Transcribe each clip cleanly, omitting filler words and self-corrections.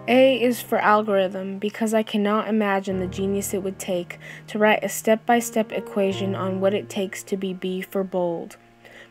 A is for algorithm because I cannot imagine the genius it would take to write a step-by-step equation on what it takes to be B for bold.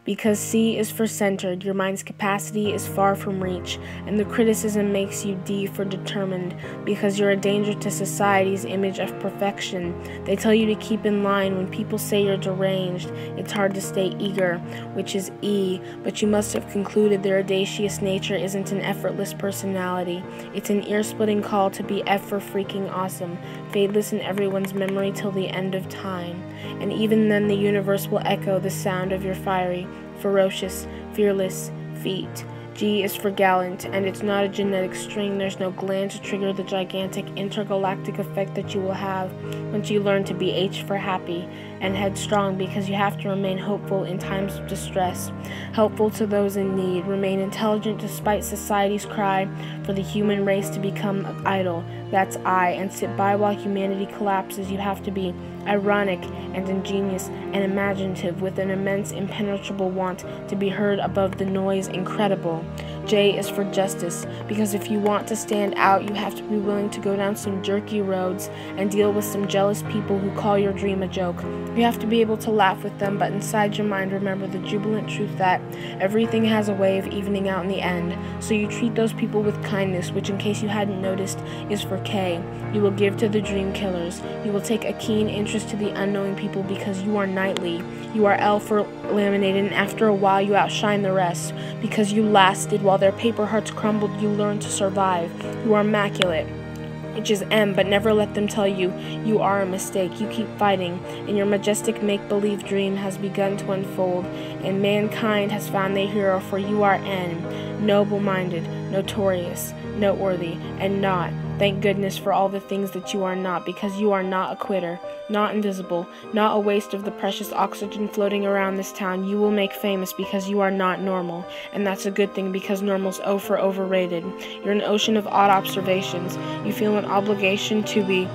Because C is for centered, your mind's capacity is far from reach, and the criticism makes you D for determined, because you're a danger to society's image of perfection. They tell you to keep in line when people say you're deranged. It's hard to stay eager, which is E, but you must have concluded their audacious nature isn't an effortless personality. It's an ear-splitting call to be F for freaking awesome, fadeless in everyone's memory till the end of time. And even then the universe will echo the sound of your fiery, ferocious, fearless feet. G is for gallant, and it's not a genetic string. There's no gland to trigger the gigantic intergalactic effect that you will have once you learn to be H for happy and headstrong, because you have to remain hopeful in times of distress, helpful to those in need, remain intelligent despite society's cry for the human race to become idle. That's I, and sit by while humanity collapses. You have to be ironic and ingenious and imaginative, with an immense impenetrable want to be heard above the noise incredible. J is for justice, because if you want to stand out, you have to be willing to go down some jerky roads and deal with some jealous people who call your dream a joke. You have to be able to laugh with them, but inside your mind remember the jubilant truth that everything has a way of evening out in the end. So you treat those people with kindness, which, in case you hadn't noticed, is for K. You will give to the dream killers. You will take a keen interest to the unknowing people because you are knightly. You are L for laminated, and after a while you outshine the rest. Because you lasted while their paper hearts crumbled, you learn to survive. You are immaculate, which is M, but never let them tell you you are a mistake. You keep fighting, and your majestic make-believe dream has begun to unfold, and mankind has found their hero, for you are N, noble-minded, notorious, noteworthy, and not. Thank goodness for all the things that you are not, because you are not a quitter, not invisible, not a waste of the precious oxygen floating around this town. You will make famous because you are not normal, and that's a good thing, because normal's O for overrated. You're an ocean of odd observations. You feel an obligation to be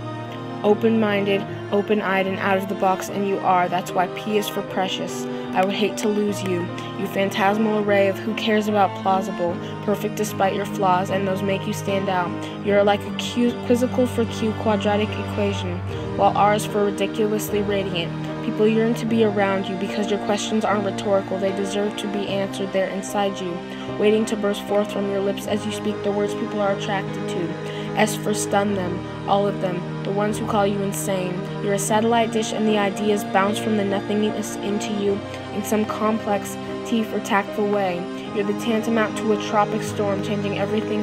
open-minded, open-eyed, and out of the box, and you are. That's why P is for precious. I would hate to lose you, you phantasmal array of who cares about plausible, perfect despite your flaws, and those make you stand out. You're like a quizzical for Q quadratic equation, while R is for ridiculously radiant. People yearn to be around you because your questions aren't rhetorical. They deserve to be answered. They're inside you, waiting to burst forth from your lips as you speak the words people are attracted to. S for stun them, all of them, the ones who call you insane. You're a satellite dish, and the ideas bounce from the nothingness into you in some complex, T for tactful way. You're the tantamount to a tropic storm, changing everything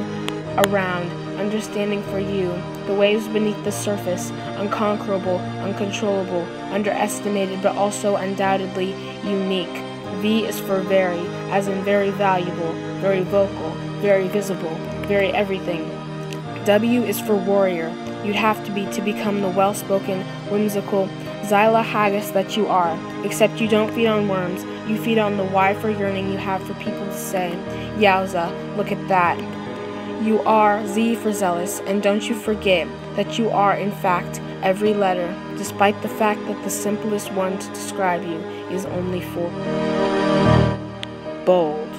around, understanding for you. The waves beneath the surface, unconquerable, uncontrollable, underestimated, but also undoubtedly unique. V is for very, as in very valuable, very vocal, very visible, very everything. W is for warrior. You'd have to be to become the well-spoken, whimsical Xyla Haggis that you are, except you don't feed on worms. You feed on the why for yearning you have for people to say, "Yowza, look at that." You are Z for zealous, and don't you forget that you are, in fact, every letter, despite the fact that the simplest one to describe you is only for bold.